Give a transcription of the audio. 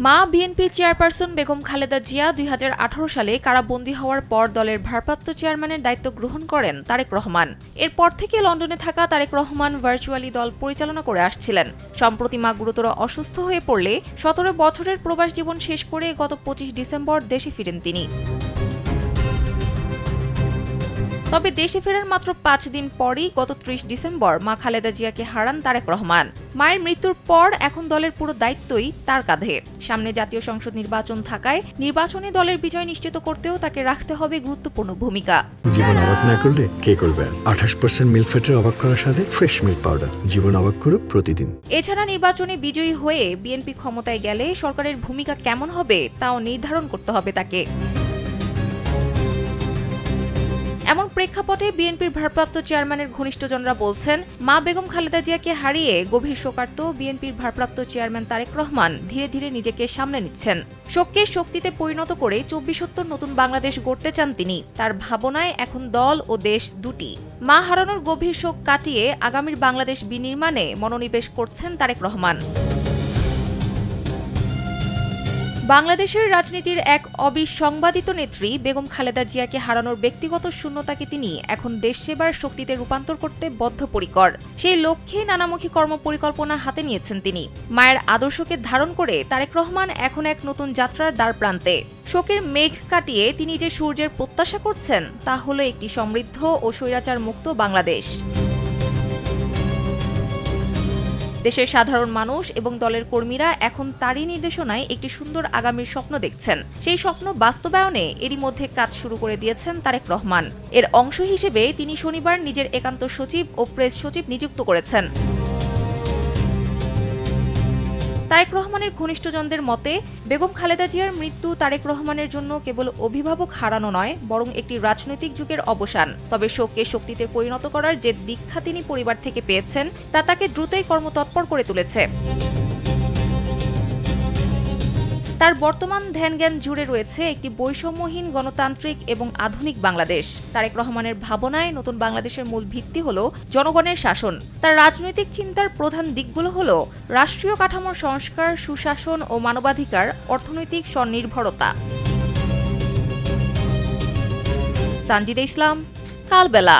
মা BNP chairperson Begum Khaleda Zia ২০১৮ সালে কারাবন্দী হওয়ার পর দলের ভারপ্রাপ্ত চেয়ারম্যানের দায়িত্ব গ্রহণ করেন তারেক রহমান। এরপর থেকে লন্ডনে থাকা তারেক রহমান ভার্চুয়ালি দল পরিচালনা করে আসছিলেন। সম্প্রতি মা গুরুতর অসুস্থ হয়ে পড়লে ১৭ বছরের প্রবাস জীবন শেষ করে গত ২৫ ডিসেম্বর দেশে ফিরেন তিনি। তবে দেশে ফেরার মাত্র ৫ দিন পরই গত ৩০ ডিসেম্বর মা খালেদা জিয়াকে হারান তারেক রহমান। মায়ের মৃত্যুর পর এখন দলের পুরো দায়িত্বই তার কাঁধে। সামনে জাতীয় সংসদ নির্বাচন থাকায় নির্বাচনে দলের বিজয় নিশ্চিত করতেও তাকে রাখতে হবে গুরুত্বপূর্ণ ভূমিকা। জীবন অবাক না করলে কে করবে? ২৮% মিল্ক ফ্যাটের অবাক করার সাথে ফ্রেশ মিল্ক পাউডার। জীবন অবাক করুক প্রতিদিন। এছাড়া নির্বাচনে বিজয়ী হয়ে বিএনপি ক্ষমতায় গেলে সরকারের ভূমিকা কেমন হবে তাও নির্ধারণ করতে হবে তাকে। এমন প্রেক্ষাপটে বিএনপির ভারপ্রাপ্ত চেয়ারম্যানের ঘনিষ্ঠজনরা বলছেন, মা বেগম খালেদা জিয়াকে হারিয়ে গভীর শোকার্ত বিএনপির ভারপ্রাপ্ত চেয়ারম্যান তারেক রহমান ধীরে ধীরে নিজেকে সামলে নিচ্ছেন। শোককে শক্তিতে পরিণত করে ২৪শোত্তর নতুন বাংলাদেশ গড়তে চান তিনি। তার ভাবনায় এখন দল ও দেশ দুটি। মা হারানোর গভীর শোক কাটিয়ে আগামীর বাংলাদেশ বিনির্মাণে মনোনিবেশ করছেন তারেক রহমান। বাংলাদেশের রাজনীতির এক অবিসংবাদিত নেত্রী বেগম খালেদা জিয়াকে হারানোর ব্যক্তিগত শূন্যতাকে তিনি এখন দেশ সেবার শক্তিতে রূপান্তর করতে বদ্ধপরিকর। সেই লক্ষ্যে নানামুখী কর্মপরিকল্পনা হাতে নিয়েছেন তিনি। মায়ের আদর্শকে ধারণ করে তারেক রহমান এখন এক নতুন যাত্রার দ্বারপ্রান্তে। শোকের মেঘ কাটিয়ে তিনি যে সূর্যের প্রত্যাশা করছেন তা হলো একটি সমৃদ্ধ ও স্বৈরাচার মুক্ত বাংলাদেশ। দেশের সাধারণ মানুষ এবং দলের কর্মীরা এখন তারই নির্দেশনায় একটি সুন্দর আগামীর স্বপ্ন দেখছেন। সেই স্বপ্ন বাস্তবায়নে এরই মধ্যে কাজ শুরু করে দিয়েছেন তারেক রহমান। এর অংশ হিসেবে তিনি শনিবার নিজের একান্ত সচিব ও প্রেস সচিব নিযুক্ত করেছেন। তারেক রহমানের ঘনিষ্ঠজনদের মতে, বেগম খালেদা জিয়ার মৃত্যু তারেক রহমানের জন্য কেবল অভিভাবক হারানো নয়, বরং একটি রাজনৈতিক যুগের অবসান। তবে শোককে শক্তিতে পরিণত করার যে দীক্ষা তিনি পরিবার থেকে পেয়েছেন তা তাকে দ্রুতই কর্মতৎপর করে তুলেছে। তার বর্তমান ধ্যান-জ্ঞান জুড়ে রয়েছে একটি বৈষম্যহীন গণতান্ত্রিক এবং আধুনিক বাংলাদেশ। তারেক রহমানের ভাবনায় নতুন বাংলাদেশের মূল ভিত্তি হল জনগণের শাসন। তার রাজনৈতিক চিন্তার প্রধান দিকগুলো হল রাষ্ট্রীয় কাঠামোর সংস্কার, সুশাসন ও মানবাধিকার, অর্থনৈতিক স্বনির্ভরতা। সানজিদা ইসলাম, কালবেলা।